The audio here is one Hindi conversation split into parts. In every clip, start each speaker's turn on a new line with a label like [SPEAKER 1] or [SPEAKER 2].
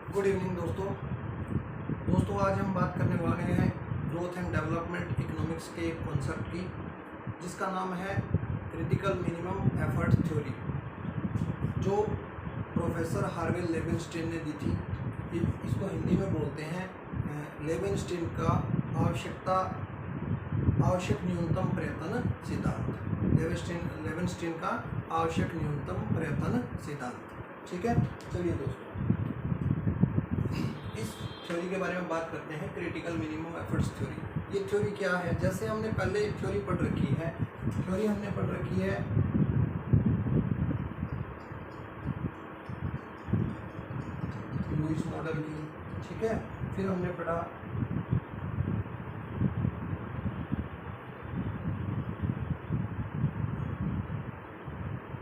[SPEAKER 1] गुड इवनिंग दोस्तों आज हम बात करने वाले हैं ग्रोथ एंड डेवलपमेंट इकोनॉमिक्स के एक कॉन्सेप्ट की, जिसका नाम है क्रिटिकल मिनिमम एफर्ट थ्योरी, जो प्रोफेसर हार्वे लेविनस्टीन ने दी थी। इसको हिंदी में बोलते हैं लेविनस्टीन का आवश्यक न्यूनतम प्रयत्न सिद्धांत। लेविनस्टीन का आवश्यक न्यूनतम प्रयत्न सिद्धांत। ठीक है, चलिए दोस्तों इस थ्योरी के बारे में बात करते हैं, क्रिटिकल मिनिमम एफर्ट्स थ्योरी। ये थ्योरी क्या है? जैसे हमने पहले एक थ्योरी पढ़ रखी है, लुईस मॉडल की। ठीक है, फिर हमने पढ़ा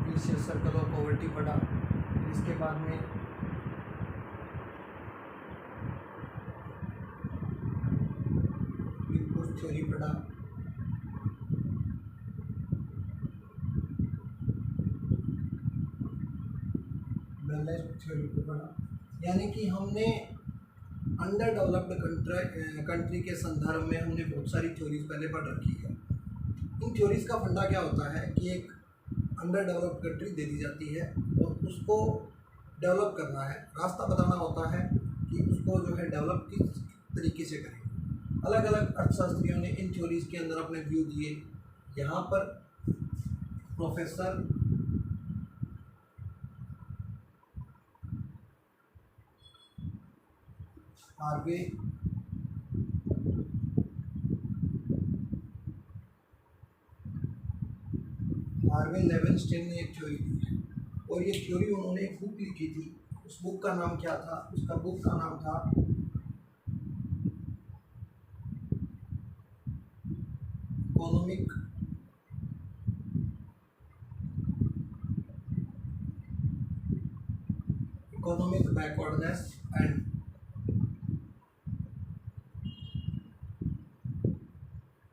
[SPEAKER 1] विशियस सर्कल ऑफ पॉवर्टी पढ़ा। इसके बाद में थ्योरी पढ़ा। बैलेंस थ्योरी को पढ़ा। यानी कि हमने अंडर डेवलप्ड कंट्री के संदर्भ में हमने बहुत सारी थ्योरीज पहले पढ़ रखी है। इन थ्योरीज का फंडा क्या होता है कि एक अंडर डेवलप्ड कंट्री दे दी जाती है और उसको डेवलप करना है, रास्ता बताना होता है कि उसको जो है डेवलप किस तरीके से करें। अलग अलग अर्थशास्त्रियों ने इन थ्योरीज के अंदर अपने व्यू दिए। यहाँ पर प्रोफेसर हार्वे लेविनस्टीन ने एक थ्योरी दी है, और ये थ्योरी उन्होंने एक बुक लिखी थी। उस बुक का नाम क्या था? उसका बुक का नाम था economic backwardness and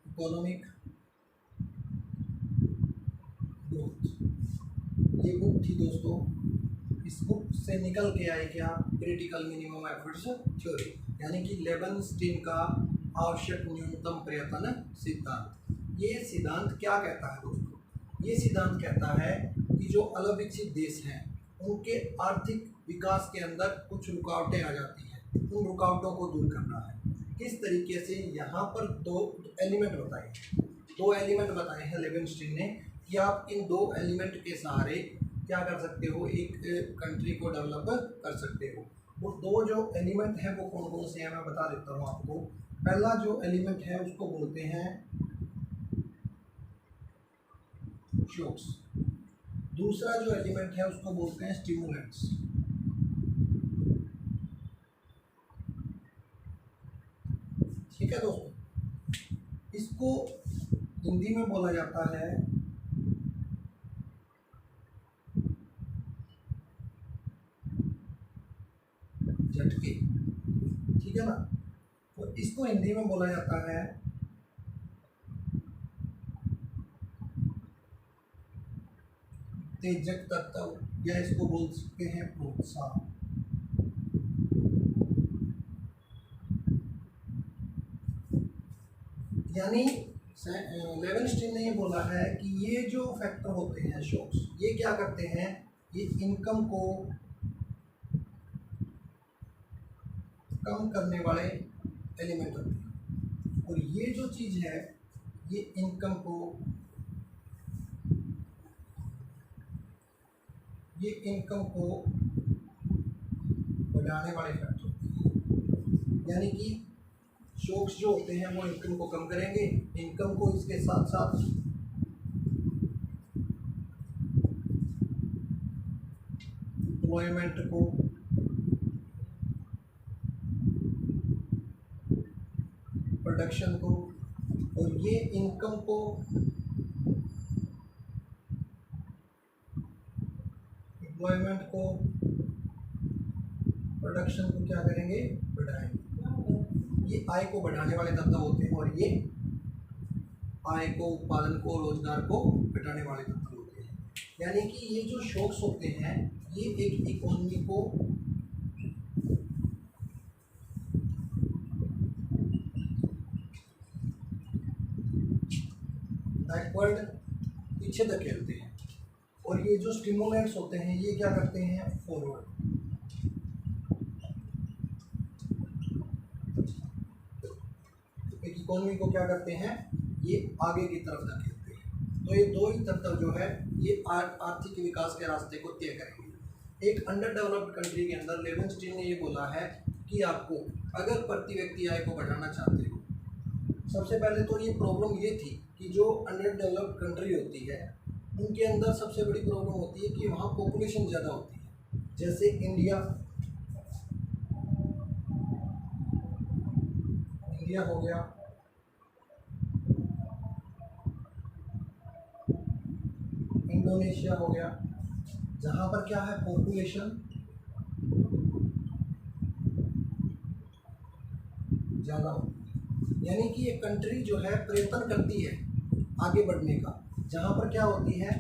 [SPEAKER 1] economic growth. ये बुक थी दोस्तों। इस बुक से निकल के आई क्या? क्रिटिकल मिनिमम एफर्ट्स थ्योरी, यानी कि लेविनस्टीन का आवश्यक न्यूनतम प्रयत्न सिद्धांत। ये सिद्धांत क्या कहता है दोस्तों? ये सिद्धांत कहता है कि जो अविकसित देश हैं उनके आर्थिक विकास के अंदर कुछ रुकावटें आ जाती हैं, उन रुकावटों को दूर करना है। किस तरीके से? यहाँ पर दो एलिमेंट बताए हैं लेविनस्टीन ने कि आप इन दो एलिमेंट के सहारे क्या कर सकते हो, एक कंट्री को डेवलप कर सकते हो। वो दो जो एलिमेंट हैं वो कौन कौन से हैं मैं बता देता हूँ आपको। पहला जो एलिमेंट है उसको बोलते हैं शॉक्स। दूसरा जो एलिमेंट है उसको बोलते हैं स्टिमुलेंट्स। ठीक है दोस्तों, इसको हिंदी में बोला जाता है झटके। ठीक है ना, तो इसको हिंदी में बोला जाता है उत्तेजक तत्व, या इसको बोल सकते हैं प्रोत्साहन। यानी लेविनस्टीन ने ये बोला है कि ये जो फैक्टर होते हैं शॉक्स, ये क्या करते हैं? ये इनकम को कम करने वाले एलिमेंट होते हैं, और ये जो चीज़ है ये इनकम को बढ़ाने वाले फैक्टर होते हैं। यानी कि शॉक्स जो होते हैं वो इनकम को कम करेंगे, इनकम को इसके साथ साथ एम्प्लॉयमेंट को, प्रोडक्शन को, और ये इनकम को एम्प्लॉयमेंट को प्रोडक्शन को क्या करेंगे? बढ़ाएंगे। ये आय को बढ़ाने वाले तत्व होते हैं, और ये आय को, उत्पादन को, रोजगार को घटाने वाले तत्व होते हैं। यानी कि ये जो शॉक्स होते हैं ये एक इकोनॉमी को बैकवर्ड पीछे धकेलते हैं, और ये जो स्टिमुलेंट्स होते हैं ये क्या करते हैं, फॉरवर्ड। एक इकोनॉमी को क्या करते हैं, ये आगे की तरफ धकेलते हैं। तो ये दो ही तत्व जो है ये आर्थिक विकास के रास्ते को तय करेंगे। एक अंडर डेवलप्ड कंट्री के अंदर लेवेंस्टीन ने ये बोला है कि आपको अगर प्रति व्यक्ति आय को बढ़ाना चाहते हो, सबसे पहले तो ये प्रॉब्लम ये थी कि जो अंडर डेवलप्ड कंट्री होती है उनके अंदर सबसे बड़ी प्रॉब्लम होती है कि वहाँ पॉपुलेशन ज़्यादा होती है। जैसे इंडिया हो गया, इंडोनेशिया हो गया, जहाँ पर क्या है, पॉपुलेशन ज़्यादा होती है। यानी कि एक कंट्री जो है प्रयत्न करती है आगे बढ़ने का, जहाँ पर क्या होती है,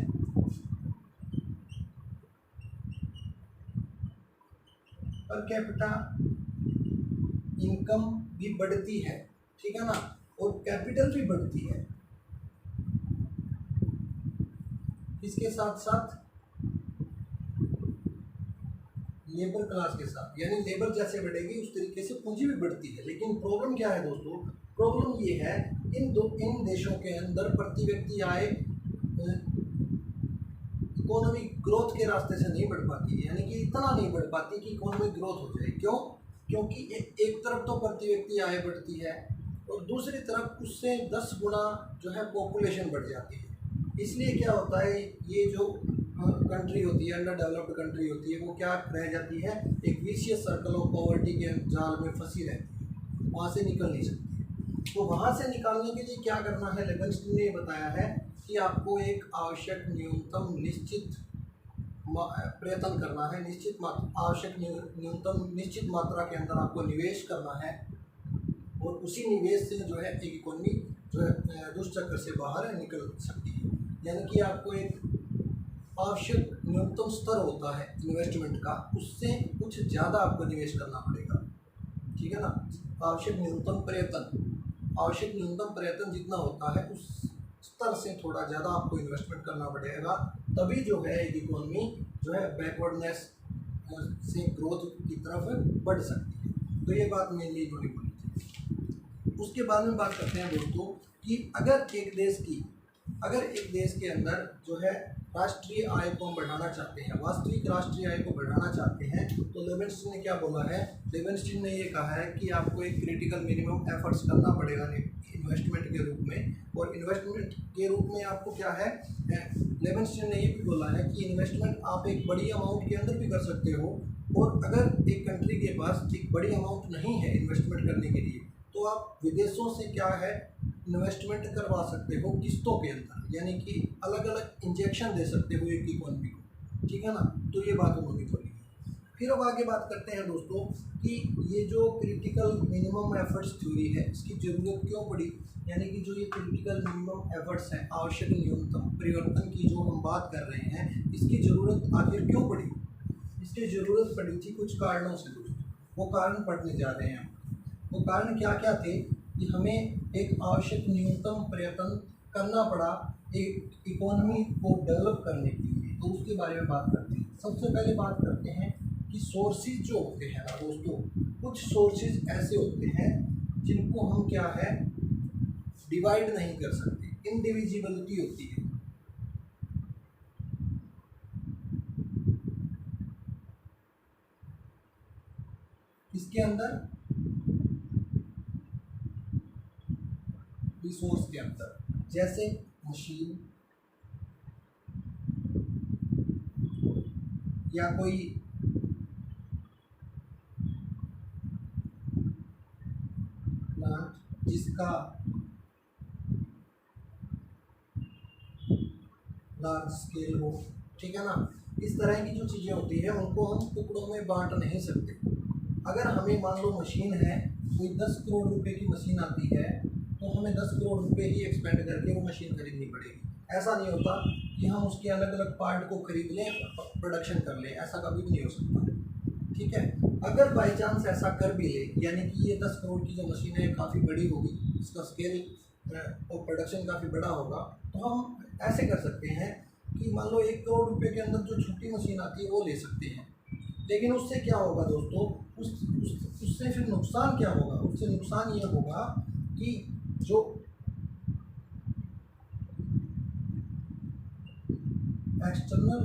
[SPEAKER 1] पर कैपिटा इनकम भी बढ़ती है, ठीक है ना, और कैपिटल भी बढ़ती है। इसके साथ साथ लेबर क्लास के साथ, यानी लेबर जैसे बढ़ेगी उस तरीके से पूंजी भी बढ़ती है। लेकिन प्रॉब्लम क्या है दोस्तों, प्रॉब्लम ये है इन देशों के अंदर प्रति व्यक्ति आय इकोनॉमिक ग्रोथ के रास्ते से नहीं बढ़ पाती है, यानी कि इतना नहीं बढ़ पाती कि इकोनॉमिक ग्रोथ हो जाए। क्यों? क्योंकि एक तरफ तो प्रति व्यक्ति आय बढ़ती है और दूसरी तरफ उससे 10 गुना जो है पॉपुलेशन बढ़ जाती है। इसलिए क्या होता है, ये जो कंट्री होती है, अंडर डेवलप्ड कंट्री होती है, वो क्या रह जाती है, एक विशियस सर्कल ऑफ पॉवर्टी के जाल में फंसी रहती है, वहाँ से निकल नहीं सकती। तो वहाँ से निकालने के लिए क्या करना है, लेवेंस्टीन ने बताया है कि आपको एक आवश्यक न्यूनतम निश्चित प्रयत्न करना है, आवश्यक न्यूनतम निश्चित मात्रा के अंदर आपको निवेश करना है, और उसी निवेश से जो है एक इकोनॉमी जो है दुष्चक्र से बाहर निकल सकती है। यानी कि आपको एक आवश्यक न्यूनतम स्तर होता है इन्वेस्टमेंट का, उससे कुछ ज़्यादा आपको निवेश करना पड़ेगा, ठीक है ना। आवश्यक न्यूनतम प्रयत्न जितना होता है उस स्तर से थोड़ा ज़्यादा आपको इन्वेस्टमेंट करना पड़ेगा, तभी जो है एक इकोनॉमी जो है बैकवर्डनेस से ग्रोथ की तरफ बढ़ सकती है। तो ये बात मेनली इन्होंने बोली थी। उसके बाद में बात करते हैं दोस्तों कि अगर एक देश के अंदर जो है राष्ट्रीय आय को हम बढ़ाना चाहते हैं, वास्तविक राष्ट्रीय आय को बढ़ाना चाहते हैं, तो लेवेंस्टीन ने क्या बोला है, लेवेंस्टीन ने ये कहा है कि आपको एक क्रिटिकल मिनिमम एफर्ट्स करना पड़ेगा इन्वेस्टमेंट के रूप में। और इन्वेस्टमेंट के रूप में आपको क्या है, लेवेंस्टीन ने ये भी बोला है कि इन्वेस्टमेंट आप एक बड़ी अमाउंट के अंदर भी कर सकते हो, और अगर एक कंट्री के पास एक बड़ी अमाउंट नहीं है इन्वेस्टमेंट करने के लिए, तो आप विदेशों से क्या है इन्वेस्टमेंट करवा सकते हो किस्तों के अंदर, यानी कि अलग अलग इंजेक्शन दे सकते हो एक इकोनॉमी को, ठीक है ना। तो ये बात उन्होंने बोली। फिर अब आगे बात करते हैं दोस्तों कि ये जो क्रिटिकल मिनिमम एफर्ट्स थ्योरी है इसकी ज़रूरत क्यों पड़ी, यानी कि जो ये क्रिटिकल मिनिमम एफर्ट्स हैं, आवश्यक न्यूनतम परिवर्तन की जो हम बात कर रहे हैं, इसकी ज़रूरत आखिर क्यों पड़ी। इसकी ज़रूरत पड़ी थी कुछ कारणों से दोस्तों, वो कारण पढ़ने जा रहे हैं। वो कारण क्या क्या थे कि हमें एक आवश्यक न्यूनतम प्रयत्न करना पड़ा एक इकोनॉमी को डेवलप करने के लिए। तो उसके बारे में बात करते हैं। सबसे पहले बात करते हैं कि सोर्सेज जो होते हैं ना दोस्तों, कुछ सोर्सेज ऐसे होते हैं जिनको हम क्या है डिवाइड नहीं कर सकते, इनडिविजिबिलिटी होती है। इसके अंदर रिसोर्स के अंदर, जैसे मशीन या कोई प्लांट जिसका लार्ज स्केल हो, ठीक है ना। इस तरह की जो चीज़ें होती है उनको हम टुकड़ों में बांट नहीं सकते। अगर हमें मान लो मशीन है, कोई 10 करोड़ रुपए की मशीन आती है, तो हमें 10 करोड़ रुपए ही एक्सपेंड करके वो मशीन खरीदनी पड़ेगी। ऐसा नहीं होता कि हम उसके अलग अलग पार्ट को खरीद लें, प्रोडक्शन कर लें, ऐसा कभी भी नहीं हो सकता, ठीक है। अगर बाई चांस ऐसा कर भी ले, यानी कि ये 10 करोड़ की जो मशीन है काफ़ी बड़ी होगी, इसका स्केल और प्रोडक्शन काफ़ी बड़ा होगा, तो हम ऐसे कर सकते हैं कि मान लो 1 करोड़ रुपए के अंदर जो छोटी मशीन आती है वो ले सकते हैं। लेकिन उससे क्या होगा दोस्तों, उससे फिर नुकसान क्या होगा? उससे नुकसान ये होगा कि जो एक्सटर्नल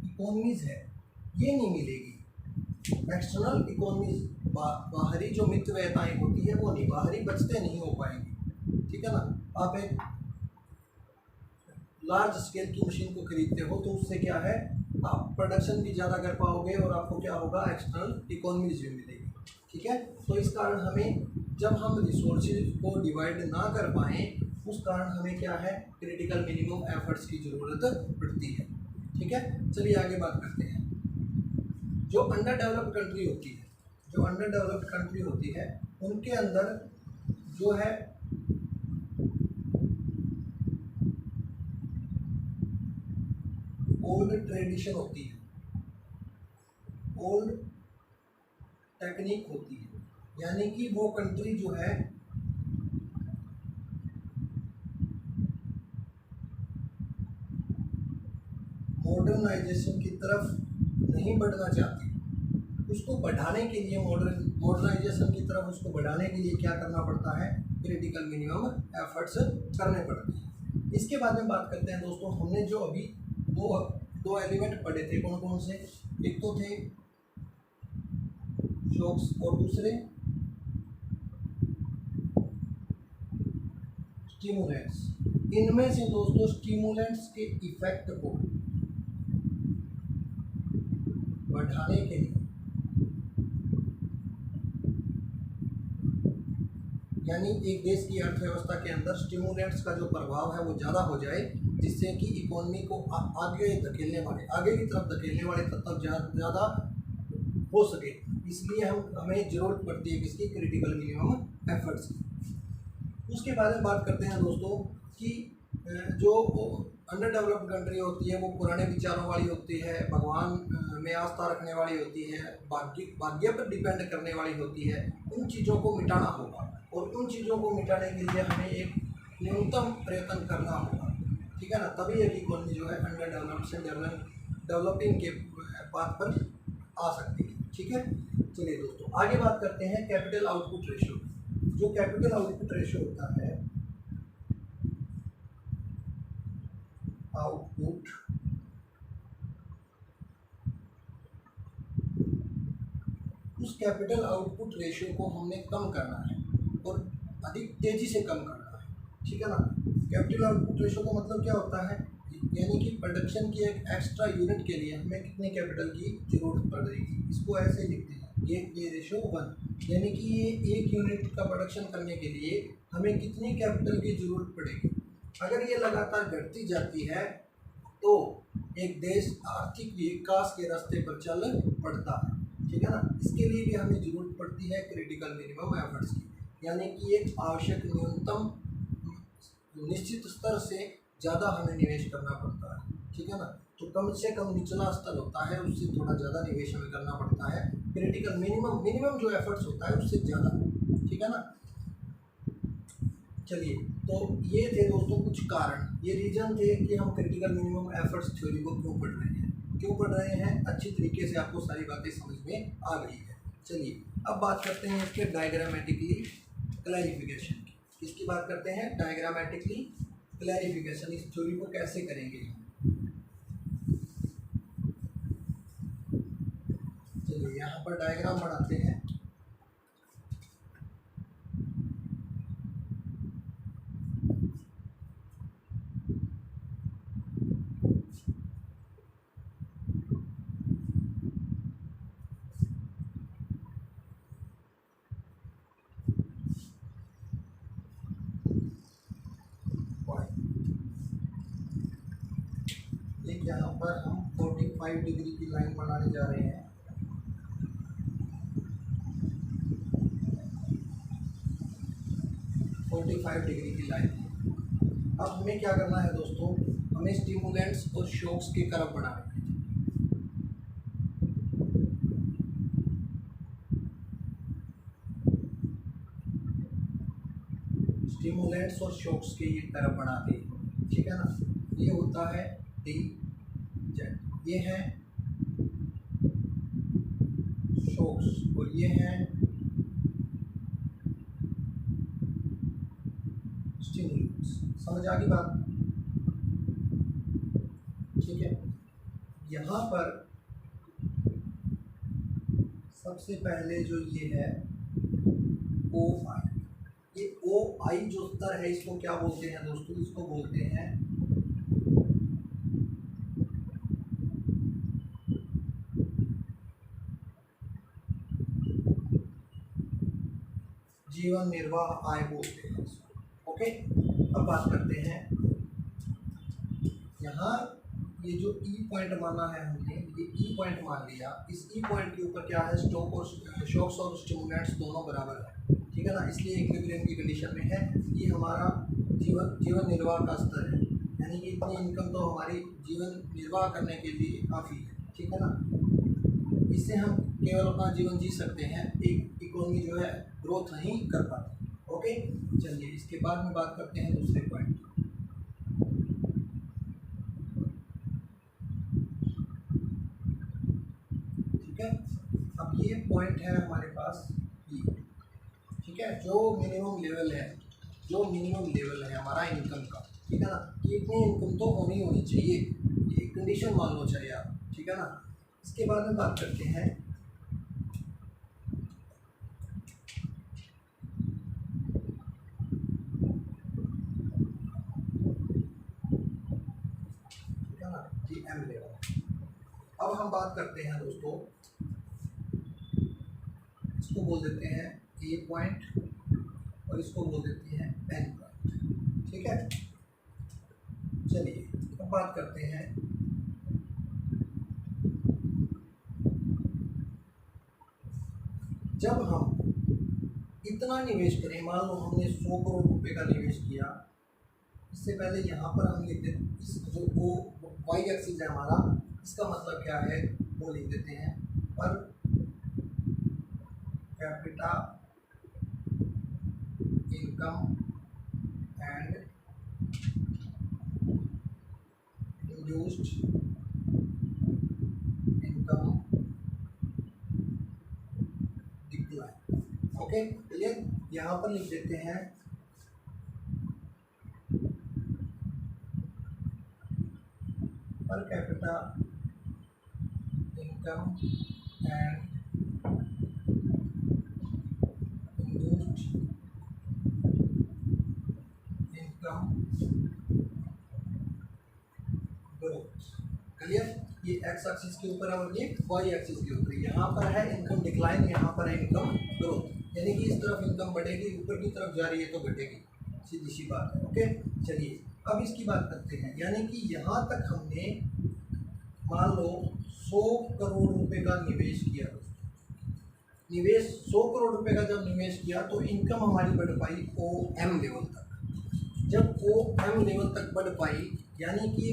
[SPEAKER 1] इकोनॉमीज है ये नहीं मिलेगी। एक्सटर्नल इकोनॉमीज बाहरी जो मितव्ययताएं होती है वो नहीं, बाहरी बचते नहीं हो पाएंगी। ठीक है ना। आप एक लार्ज स्केल की मशीन को खरीदते हो तो उससे क्या है, आप प्रोडक्शन भी ज़्यादा कर पाओगे और आपको क्या होगा, एक्सटर्नल इकोनॉमीज भी मिलेगी। ठीक है। तो इस कारण हमें, जब हम रिसोर्सेज को डिवाइड ना कर पाएँ, उस कारण हमें क्या है, क्रिटिकल मिनिमम एफर्ट्स की ज़रूरत पड़ती है। ठीक है। चलिए आगे बात करते हैं। जो अंडर डेवलप्ड कंट्री होती है, जो अंडर डेवलप्ड कंट्री होती है उनके अंदर जो है ओल्ड ट्रेडिशन होती है, ओल्ड टेक्निक होती है, यानी कि वो कंट्री जो है मॉडर्नाइजेशन की तरफ नहीं बढ़ना चाहती। उसको बढ़ाने के लिए, मॉडर्नाइजेशन की तरफ उसको बढ़ाने के लिए क्या करना पड़ता है, क्रिटिकल मिनिमम एफर्ट्स करने पड़ते हैं। इसके बाद में बात करते हैं दोस्तों, हमने जो अभी दो एलिमेंट पढ़े थे, कौन कौन से? एक तो थे शॉक्स और दूसरे स्टिमुलेंट्स। इनमें से दोस्तों स्टिमुलेंट्स के इफेक्ट को बढ़ाने के लिए, यानी एक देश की अर्थव्यवस्था के अंदर स्टिमुलेंट्स का जो प्रभाव है वो ज़्यादा हो जाए, जिससे कि इकोनॉमी को आगे की तरफ धकेलने वाले तत्व ज़्यादा हो सके, इसलिए हमें ज़रूरत पड़ती है किसकी, क्रिटिकल मिनिमम एफर्ट्स की। उसके बारे में बात करते हैं दोस्तों कि जो अंडर डेवलप्ड कंट्री होती है वो पुराने विचारों वाली होती है, भगवान में आस्था रखने वाली होती है, भाग्य पर डिपेंड करने वाली होती है। उन चीज़ों को मिटाना होगा, और उन चीज़ों को मिटाने के लिए हमें एक न्यूनतम प्रयत्न करना होगा। ठीक है ना। तभी एक इकोनॉमी जो है अंडर डेवलप्ड से डेवलपिंग के पाथ पर आ सकती है। ठीक है। चलिए दोस्तों आगे बात करते हैं कैपिटल आउटपुट रेशियो। जो कैपिटल आउटपुट रेशियो होता है, आउटपुट उस कैपिटल आउटपुट रेशियो को हमने कम करना है और अधिक तेजी से कम करना है। ठीक है ना। कैपिटल आउटपुट रेशियो का मतलब क्या होता है, यानी कि प्रोडक्शन की एक एक्स्ट्रा यूनिट के लिए हमें कितने कैपिटल की जरूरत पड़ रही है। इसको ऐसे लिखते हैं, ये रेशियो 1, यानी कि ये 1 यूनिट का प्रोडक्शन करने के लिए हमें कितनी कैपिटल की जरूरत पड़ेगी। अगर ये लगातार घटती जाती है तो एक देश आर्थिक विकास के रास्ते पर चल पड़ता है। ठीक है ना। इसके लिए भी हमें जरूरत पड़ती है क्रिटिकल मिनिमम एफर्ट्स की, यानी कि एक आवश्यक न्यूनतम निश्चित स्तर से ज़्यादा हमें निवेश करना पड़ता है। ठीक है ना। तो कम से कम निचला स्तर होता है, उससे थोड़ा ज़्यादा निवेश हमें करना पड़ता है। क्रिटिकल मिनिमम जो एफर्ट्स होता है उससे ज़्यादा। ठीक है ना। चलिए, तो ये थे दोस्तों कुछ कारण, ये रीजन थे कि हम क्रिटिकल मिनिमम एफर्ट्स थ्योरी को क्यों पढ़ रहे हैं। अच्छी तरीके से आपको सारी बातें समझ में आ गई है। चलिए अब बात करते हैं इसके डायग्रामेटिकली क्लैरिफिकेशन की। इसकी बात करते हैं डायग्रामेटिकली क्लैरिफिकेशन, इस थ्योरी को कैसे करेंगे। चलिए यहाँ पर डायग्राम बनाते हैं। यहाँ पर हम 45 डिग्री की लाइन बनाने जा रहे हैं। डिग्री की लाइन। अब हमें क्या करना है दोस्तों, हमें स्टिमुलेंट्स और शॉक्स के कर्व बनाने हैं। स्टिमुलेंट्स और शॉक्स के ये तरफ बढ़ाते हैं, ठीक है ना। ये होता है डी जेड, ये है शॉक्स और ये है स्टिमुलेंट्स। समझ आ गई बात, ठीक है। यहाँ पर सबसे पहले जो ये है ओ आई, ये ओ आई जो स्तर है इसको क्या बोलते हैं दोस्तों, इसको बोलते हैं जीवन निर्वाह आय बोलते हैं इसको। ओके, अब बात करते हैं यहाँ ये जो ई पॉइंट माना है हमने, ये ई पॉइंट मान लिया। इस ई पॉइंट के ऊपर क्या है, स्टॉक और शॉक्स और स्टिमुलेंट्स दोनों बराबर है, ठीक है ना। इसलिए इक्विलिब्रियम की कंडीशन में है। ये हमारा जीवन निर्वाह का स्तर है, यानी कि इतनी इनकम तो हमारी जीवन निर्वाह करने के लिए काफ़ी है, ठीक है ना। इससे हम केवल अपना जीवन जी सकते हैं, एक इकोनॉमी जो है ग्रोथ नहीं कर पाती। ओके, चलिए इसके बाद में बात करते हैं दूसरे पॉइंट। ठीक है, अब ये पॉइंट है हमारे पास ई, ठीक है, जो मिनिमम लेवल है, जो मिनिमम लेवल है हमारा इनकम का, ठीक है ना, कि इतनी इनकम तो होनी चाहिए, ये कंडीशन मान लो चाहिए आप, ठीक है ना। इसके बाद में बात करते हैं जी एम लेवल। अब हम बात करते हैं दोस्तों, इसको बोल देते हैं ए पॉइंट और इसको बोल देते हैं एन पॉइंट, ठीक है। चलिए अब बात करते हैं जब हम इतना निवेश करें, मान लो हमने 100 करोड़ रुपए का निवेश किया। इससे पहले यहाँ पर हम लिख देते, इस जो वो वाई एक्सिस है हमारा, इसका मतलब क्या है वो लिख देते हैं, per capita income and induced income decline. Okay, clear. यहाँ पर लिख देते हैं per capita income and induced income growth. Clear, ये एक्स एक्सिस के ऊपर है और ये वाई एक्सिस के ऊपर। यहाँ पर है इनकम डिक्लाइन, यहाँ पर है इनकम ग्रोथ, यानी कि इस तरफ इनकम बढ़ेगी, ऊपर की तरफ जा रही है तो घटेगी, सीधी सी बात है। ओके, चलिए अब इसकी बात करते हैं, यानी कि यहाँ तक हमने मान लो 100 करोड़ रुपए का निवेश किया। निवेश 100 करोड़ रुपए का जब निवेश किया तो इनकम हमारी बढ़ पाई ओ एम लेवल तक। जब ओ एम लेवल तक बढ़ पाई, यानी कि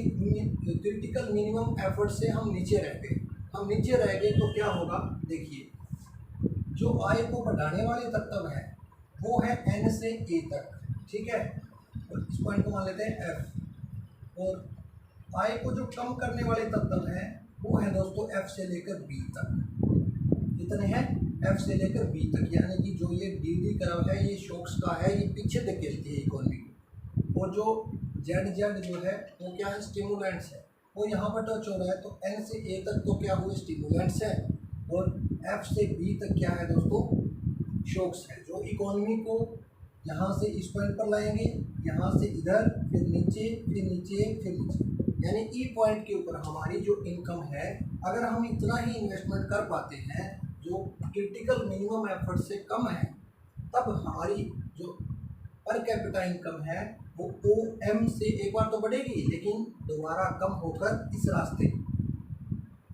[SPEAKER 1] क्रिटिकल मिनिमम एफर्ट से हम नीचे रह गए। हम नीचे रह गए तो क्या होगा, देखिए जो आय को बढ़ाने वाले तत्व है वो है एन से ए तक, ठीक है। और इस पॉइंट को मान लेते हैं एफ, और आय को जो कम करने वाले तत्व हैं वो है दोस्तों एफ से लेकर बी तक। कितने हैं, एफ से लेकर बी तक, यानी कि जो ये डी डी कर्व है ये शॉक्स का है, ये पीछे धकेलती है इकोनॉमी को। और जो जेड जेड जो है वो क्या है, स्टिमुलेंट्स है, वो यहाँ पर टच हो रहा है। तो एन से ए तक तो क्या हुए, स्टिमुलेंट्स है, और एफ से बी तक क्या है दोस्तों, शॉक्स है, जो इकोनॉमी को यहाँ से इस पॉइंट पर लाएंगे, यहाँ से इधर, फिर नीचे, फिर नीचे, फिर नीचे। यानी ई पॉइंट के ऊपर हमारी जो इनकम है, अगर हम इतना ही इन्वेस्टमेंट कर पाते हैं जो क्रिटिकल मिनिमम एफर्ट से कम है, तब हमारी जो पर कैपिटा इनकम है वो ओ एम से एक बार तो बढ़ेगी, लेकिन दोबारा कम होकर इस रास्ते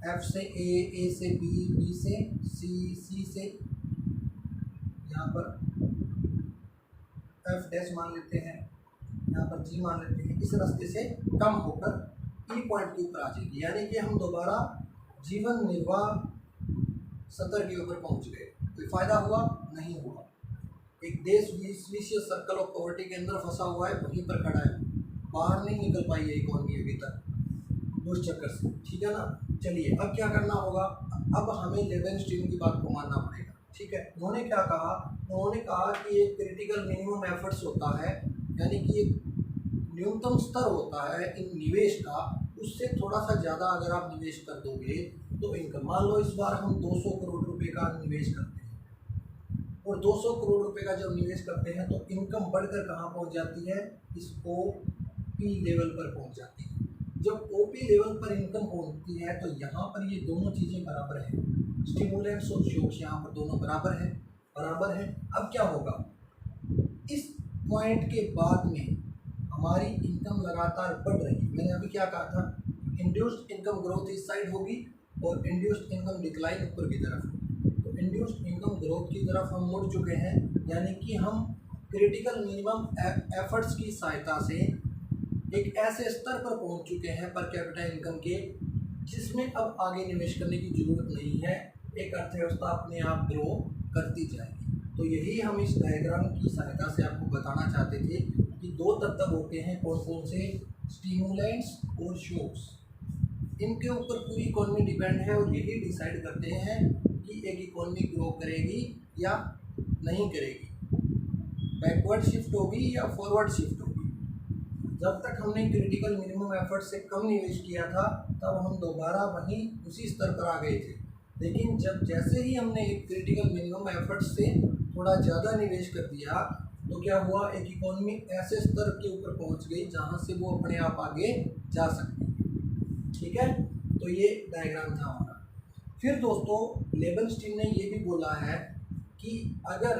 [SPEAKER 1] एफ से ए से बी, बी से सी से यहाँ पर एफ डैश मान लेते हैं, यहाँ पर जी मान लेते हैं, इस रास्ते से कम होकर ई पॉइंट के ऊपर आ जाएगी। यानी कि हम दोबारा जीवन निर्वाह सतर के ऊपर पहुँच गए। कोई फ़ायदा हुआ, नहीं हुआ। एक देश विशियस सर्कल ऑफ पॉवर्टी के अंदर फंसा हुआ है, वहीं पर खड़ा है, बाहर नहीं निकल पाई है इकोनॉमी अभी तक उस चक्कर से, ठीक है ना। चलिए अब क्या करना होगा, अब हमें लेवेनस्टीन की बात को मानना पड़ेगा, ठीक है। उन्होंने क्या कहा, उन्होंने कहा कि एक क्रिटिकल मिनिमम एफर्ट्स होता है, यानी कि एक न्यूनतम स्तर होता है इन निवेश का, उससे थोड़ा सा ज़्यादा अगर आप निवेश कर दोगे तो इनकम, मान लो इस बार हम 200 करोड़ रुपए का निवेश करते हैं, और 200 करोड़ रुपए का जब निवेश करते हैं तो इनकम बढ़कर कहाँ पहुँच जाती है, इस ओपी लेवल पर पहुँच जाती है। जब ओपी लेवल पर इनकम पहुँचती है तो यहाँ पर ये दोनों चीज़ें बराबर हैं, स्टिमुलेंट्स और शॉक्स यहाँ पर दोनों बराबर हैं। अब क्या होगा, इस पॉइंट के बाद में हमारी इनकम लगातार बढ़ रही है। मैंने अभी क्या कहा था, इंड्यूस्ड इनकम ग्रोथ इस साइड होगी और इंड्यूस्ड इनकम डिक्लाइन ऊपर की तरफ। तो इंड्यूस्ड इनकम ग्रोथ की तरफ हम मुड़ चुके हैं, यानी कि हम क्रिटिकल मिनिमम एफर्ट्स की सहायता से एक ऐसे स्तर पर पहुंच चुके हैं पर कैपिटा इनकम के, जिसमें अब आगे निवेश करने की ज़रूरत नहीं है, एक अर्थव्यवस्था अपने आप ग्रो करती जाएगी। तो यही हम इस डायग्राम की सहायता से आपको बताना चाहते थे कि दो तत्व होते हैं, कौन कौन से, स्टिमुलेंट्स और शॉक्स। इनके ऊपर पूरी इकोनॉमी डिपेंड है और यही डिसाइड करते हैं कि एक इकोनॉमी ग्रो करेगी या नहीं करेगी, बैकवर्ड शिफ्ट होगी या फॉरवर्ड शिफ्ट होगी। जब तक हमने क्रिटिकल मिनिमम एफर्ट से कम निवेश किया था तब हम दोबारा वहीं उसी स्तर पर आ गए थे, लेकिन जब जैसे ही हमने एक क्रिटिकल मिनिमम एफर्ट से थोड़ा ज़्यादा निवेश कर दिया तो क्या हुआ, एक इकोनॉमी ऐसे स्तर के ऊपर पहुंच गई जहां से वो अपने आप आगे जा सकती है, ठीक है। तो ये डायग्राम था हमारा। फिर दोस्तों लेवेनस्टीन ने ये भी बोला है कि अगर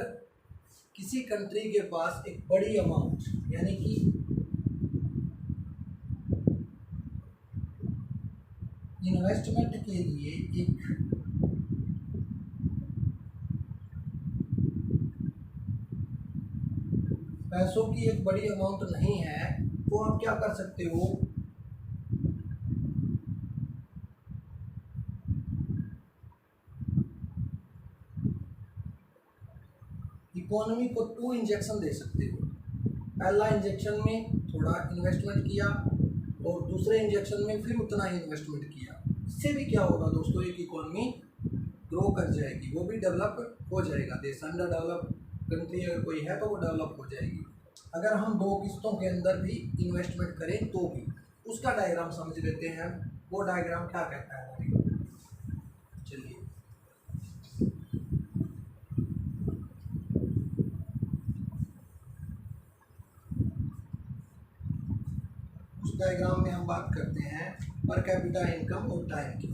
[SPEAKER 1] किसी कंट्री के पास एक बड़ी अमाउंट, यानी कि इन्वेस्टमेंट के लिए एक पैसों की एक बड़ी अमाउंट नहीं है, तो आप क्या कर सकते हो, इकोनॉमी को 2 इंजेक्शन दे सकते हो। पहला इंजेक्शन में थोड़ा इन्वेस्टमेंट किया और दूसरे इंजेक्शन में फिर उतना ही इन्वेस्टमेंट किया। इससे भी क्या होगा दोस्तों, एक इकोनॉमी ग्रो कर जाएगी, वो भी डेवलप हो जाएगा। देश अंडर डेवलप कंट्री अगर कोई है तो वो डेवलप हो जाएगी। अगर हम 2 किस्तों के अंदर भी इन्वेस्टमेंट करें तो भी, उसका डायग्राम समझ लेते हैं। वो डायग्राम क्या कहता है हमारी, चलिए उस डायग्राम में हम बात करते हैं पर कैपिटा इनकम और टाइम की।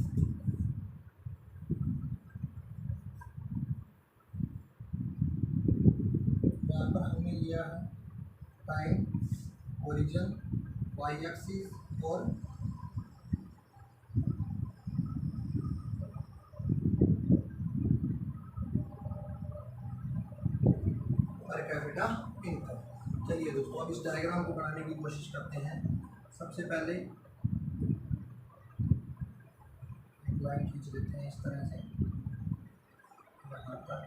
[SPEAKER 1] यहाँ पर हमने लिया है टाइम, ओरिजिन, वाई एक्सिस और पर कैपिटा इनकम। चलिए दोस्तों अब इस डायग्राम को बनाने की कोशिश करते हैं। सबसे पहले एक लाइन खींच लेते हैं इस तरह से, यहाँ पर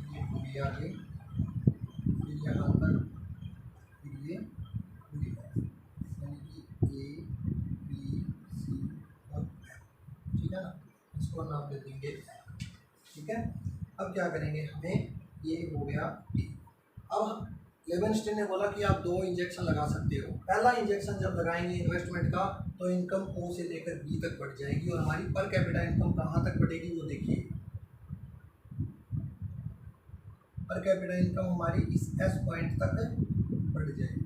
[SPEAKER 1] ये पूरी आ गई, फिर यहाँ पर फिर ये पूरी आ गई, यानी कि ए बी सी और एफ, ठीक है ना। इसको नाम दे देंगे, ठीक है। अब क्या करेंगे, हमें ये हो गया डी। अब लेवेनस्टीन ने बोला कि आप 2 इंजेक्शन लगा सकते हो। पहला इंजेक्शन जब लगाएंगे इन्वेस्टमेंट का तो इनकम ओ से लेकर बी तक बढ़ जाएगी और हमारी पर कैपिटा इनकम कहाँ तक बढ़ेगी वो देखिए। पर कैपिटा इनकम हमारी इस एस पॉइंट तक बढ़ जाएगी,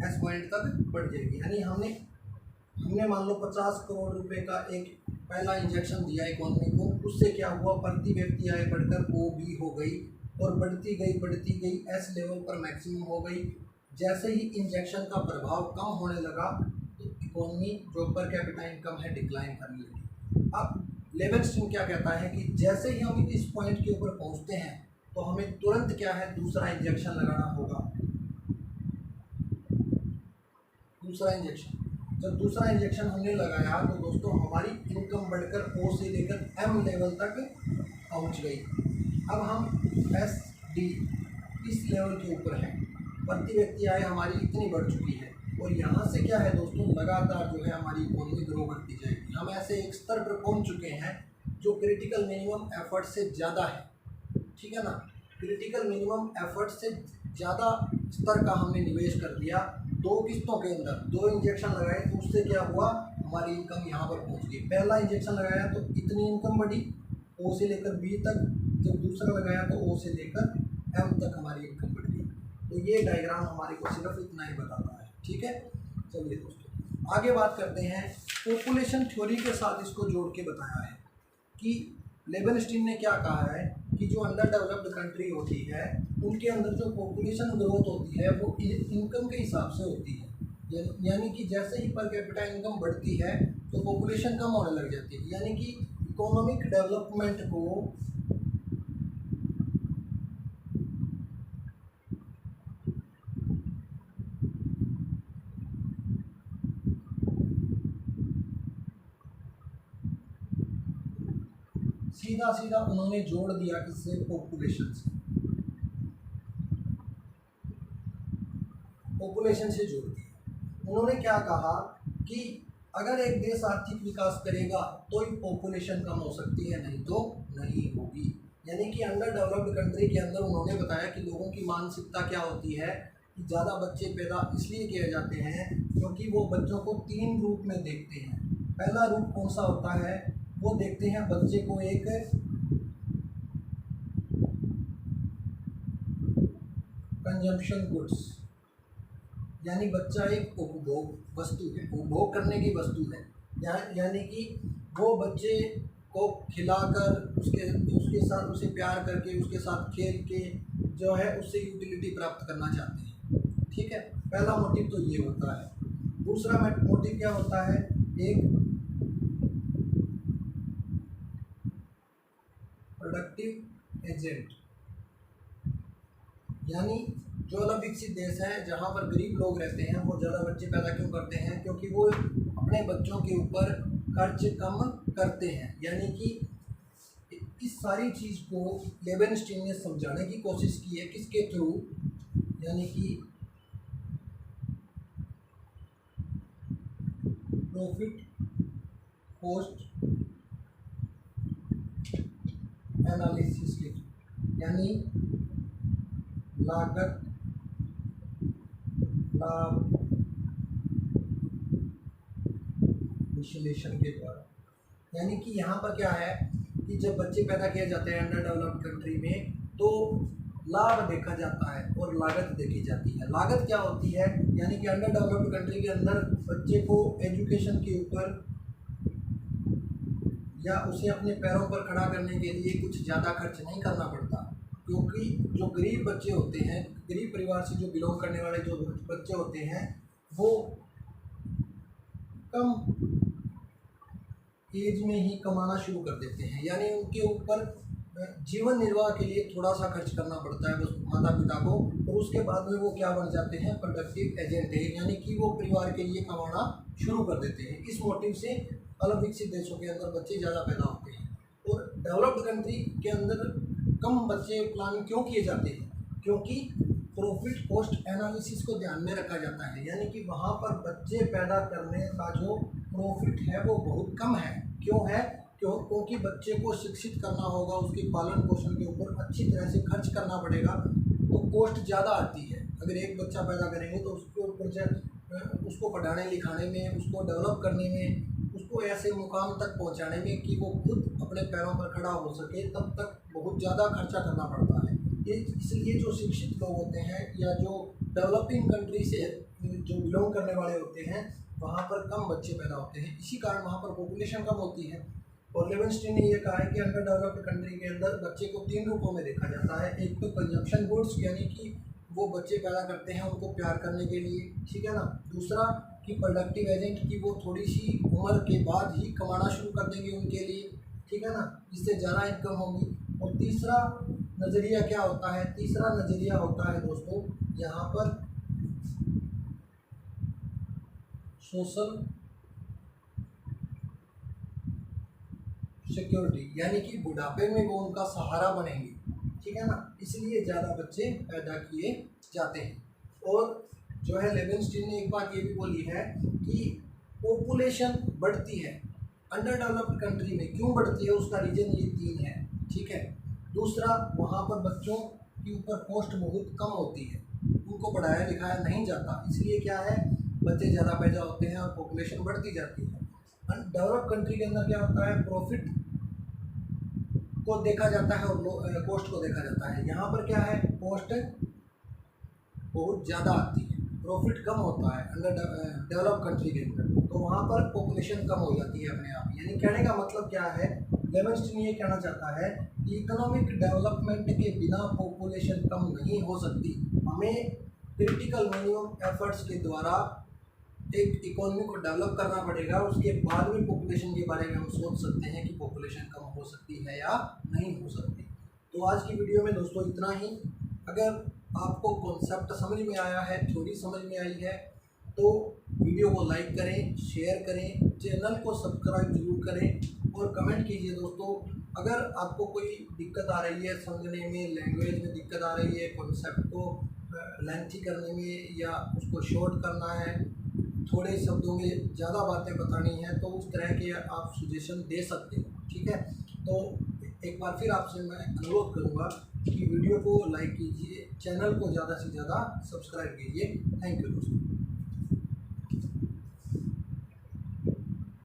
[SPEAKER 1] एस पॉइंट तक बढ़ जाएगी। यानी हमने मान लो 50 करोड़ रुपए का एक पहला इंजेक्शन दिया इकोनॉमी को, उससे क्या हुआ, प्रति व्यक्ति आय बढ़कर ओ बी हो गई और बढ़ती गई एस लेवल पर मैक्सिमम हो गई। जैसे ही इंजेक्शन का प्रभाव कम होने लगा तो इकोनॉमी जो पर कैपिटा इनकम है डिक्लाइन करने लगी। अब लेवेनस्टीन क्या कहता है कि जैसे ही हम इस पॉइंट के ऊपर पहुंचते हैं तो हमें तुरंत क्या है, दूसरा इंजेक्शन लगाना होगा। दूसरा इंजेक्शन, जब दूसरा इंजेक्शन हमने लगाया तो दोस्तों हमारी इनकम बढ़कर ओ से लेकर एम लेवल तक पहुंच गई। अब हम एस डी इस लेवल के ऊपर है, प्रति व्यक्ति आय हमारी इतनी बढ़ चुकी है और यहाँ से क्या है दोस्तों, लगातार जो है हमारी इकोनॉमी ग्रो करती जाएगी। हम ऐसे एक स्तर पर पहुँच चुके हैं जो क्रिटिकल मिनिमम एफर्ट से ज़्यादा है, ठीक है ना। क्रिटिकल मिनिमम एफर्ट से ज़्यादा स्तर का हमने निवेश कर दिया। 2 किस्तों के अंदर 2 इंजेक्शन लगाए तो उससे क्या हुआ, हमारी इनकम यहाँ पर पहुँच गई। पहला इंजेक्शन लगाया तो इतनी इनकम बढ़ी ओ से लेकर बी तक, जब दूसरा लगाया तो ओ से लेकर एम तक हमारी इनकम बढ़ गई। तो ये डायग्राम हमारे को सिर्फ इतना ही बताता है, ठीक है। चलिए दोस्तों आगे बात करते हैं। पॉपुलेशन थ्योरी के साथ इसको जोड़ के बताया है कि लेबनस्टीन ने क्या कहा है कि जो अंडर डेवलप्ड कंट्री होती है उनके अंदर जो पॉपुलेशन ग्रोथ होती है वो इनकम के हिसाब से होती है। यानी कि जैसे ही पर कैपिटा इनकम बढ़ती है तो पॉपुलेशन कम होने लग जाती है। यानी कि इकोनॉमिक डेवलपमेंट को सीधा सीधा उन्होंने जोड़ दिया किससे, पॉपुलेशन से, पॉपुलेशन से जोड़ दिया। उन्होंने क्या कहा कि अगर एक देश आर्थिक विकास करेगा तो ही पॉपुलेशन कम हो सकती है, नहीं तो नहीं होगी। यानी कि अंडर डेवलप्ड कंट्री के अंदर उन्होंने बताया कि लोगों की मानसिकता क्या होती है कि ज़्यादा बच्चे पैदा इसलिए किए जाते हैं क्योंकि वो बच्चों को 3 रूप में देखते हैं। पहला रूप कौन सा होता है, वो देखते हैं बच्चे को एक कंजम्पशन गुड्स, यानी बच्चा एक उपभोग वस्तु है, उपभोग करने की वस्तु है। यानी कि वो बच्चे को खिलाकर उसके साथ उसे प्यार करके उसके साथ खेल के जो है उससे यूटिलिटी प्राप्त करना चाहते हैं, ठीक है। पहला मोटिव तो ये होता है। दूसरा मोटिव क्या होता है, एक प्रोडक्टिव एजेंट, यानी जो अलग विकसित देश है जहाँ पर गरीब लोग रहते हैं वो ज़्यादा बच्चे पैदा क्यों करते हैं, क्योंकि वो अपने बच्चों के ऊपर खर्च कम करते हैं। यानी कि इस सारी चीज़ को लेबनस्टीन ने समझाने की कोशिश की है, किसके थ्रू, यानी कि प्रॉफिट कॉस्ट एनालिसिस के, यानी लागत लाभ विश्लेषण के द्वारा। यानी कि यहाँ पर क्या है कि जब बच्चे पैदा किए जाते हैं अंडर डेवलप्ड कंट्री में तो लाभ देखा जाता है और लागत देखी जाती है। लागत क्या होती है, यानी कि अंडर डेवलप्ड कंट्री के अंदर बच्चे को एजुकेशन के ऊपर या उसे अपने पैरों पर खड़ा करने के लिए कुछ ज़्यादा खर्च नहीं करना पड़ता, क्योंकि जो गरीब बच्चे होते हैं, गरीब परिवार से जो बिलोंग करने वाले जो बच्चे होते हैं वो कम एज में ही कमाना शुरू कर देते हैं। यानी उनके ऊपर जीवन निर्वाह के लिए थोड़ा सा खर्च करना पड़ता है बस माता पिता को, और उसके बाद में वो क्या बन जाते हैं, प्रोडक्टिव एजेंट है, यानी कि वो परिवार के लिए कमाना शुरू कर देते हैं। इस मोटिव से अलग विकसित देशों के अंदर बच्चे ज़्यादा पैदा होते हैं और डेवलप्ड कंट्री के अंदर कम बच्चे प्लान क्यों किए जाते हैं, क्योंकि प्रॉफिट कॉस्ट एनालिसिस को ध्यान में रखा जाता है। यानी कि वहाँ पर बच्चे पैदा करने का जो प्रॉफिट है वो बहुत कम है। क्यों है, क्योंकि बच्चे को शिक्षित करना होगा, उसके पालन पोषण के ऊपर अच्छी तरह से खर्च करना पड़ेगा, तो कॉस्ट ज़्यादा आती है। अगर एक बच्चा पैदा करेंगे तो उसके ऊपर उसको पढ़ाने लिखाने में, उसको डेवलप करने में, उसको ऐसे मुकाम तक पहुंचाने में कि वो खुद अपने पैरों पर खड़ा हो सके, तब तक बहुत ज़्यादा खर्चा करना पड़ता है। इसलिए जो शिक्षित लोग होते हैं या जो डेवलपिंग कंट्री से जो बिलोंग करने वाले होते हैं वहाँ पर कम बच्चे पैदा होते हैं, इसी कारण वहाँ पर पॉपुलेशन कम होती है। और लेबनस्टीन ने ये कहा है कि अंडर डेवलप्ड कंट्री के अंदर बच्चे को 3 रूपों में देखा जाता है। एक तो कंजम्पशन गुड्स, यानी कि वो बच्चे पैदा करते हैं उनको प्यार करने के लिए, ठीक है ना। दूसरा कि प्रोडक्टिव एजेंट, की वो थोड़ी सी उम्र के बाद ही कमाना शुरू कर देंगे उनके लिए, ठीक है ना, इससे ज़्यादा इनकम होगी। और तीसरा नज़रिया क्या होता है, तीसरा नज़रिया होता है दोस्तों यहाँ पर सोशल सिक्योरिटी, यानी कि बुढ़ापे में वो उनका सहारा बनेंगे। ठीक है ना, इसलिए ज़्यादा बच्चे पैदा किए जाते हैं। और जो है लेवेंस्टीन ने एक बात ये भी बोली है कि पॉपुलेशन बढ़ती है अंडर डेवलप्ड कंट्री में, क्यों बढ़ती है उसका रीज़न ये 3 है, ठीक है। दूसरा, वहाँ पर बच्चों के ऊपर कॉस्ट बहुत कम होती है, उनको पढ़ाया लिखाया नहीं जाता, इसलिए क्या है बच्चे ज़्यादा पैदा होते हैं और पॉपुलेशन बढ़ती जाती है। डेवलप कंट्री के अंदर क्या होता है, प्रॉफिट को देखा जाता है और कॉस्ट को देखा जाता है। यहाँ पर क्या है, कॉस्ट बहुत ज़्यादा आती है, प्रॉफिट कम होता है अंडर डेवलप कंट्री के अंदर, तो वहाँ पर पॉपुलेशन कम हो जाती है अपने आप। यानी कहने का मतलब क्या है, लेवेंस्टीन ये कहना चाहता है कि इकोनॉमिक डेवलपमेंट के बिना पॉपुलेशन कम नहीं हो सकती। हमें क्रिटिकल मिनिमम एफर्ट्स के द्वारा एक इकोनॉमी को डेवलप करना पड़ेगा, उसके बाद में पॉपुलेशन के बारे में हम सोच सकते हैं कि पॉपुलेशन कम हो सकती है या नहीं हो सकती। तो आज की वीडियो में दोस्तों इतना ही। अगर आपको कॉन्सेप्ट समझ में आया है, थ्योरी समझ में आई है, तो वीडियो को लाइक करें, शेयर करें, चैनल को सब्सक्राइब जरूर करें और कमेंट कीजिए दोस्तों। अगर आपको कोई दिक्कत आ रही है समझने में, लैंग्वेज में दिक्कत आ रही है, कॉन्सेप्ट को लेंथी करने में या उसको शॉर्ट करना है, थोड़े शब्दों में ज़्यादा बातें बतानी है, तो उस तरह के आप सजेशन दे सकते हैं, ठीक है। तो एक बार फिर आपसे मैं अनुरोध करूँगा कि वीडियो को लाइक कीजिए, चैनल को ज़्यादा से ज़्यादा सब्सक्राइब कीजिए। थैंक यू दोस्तों।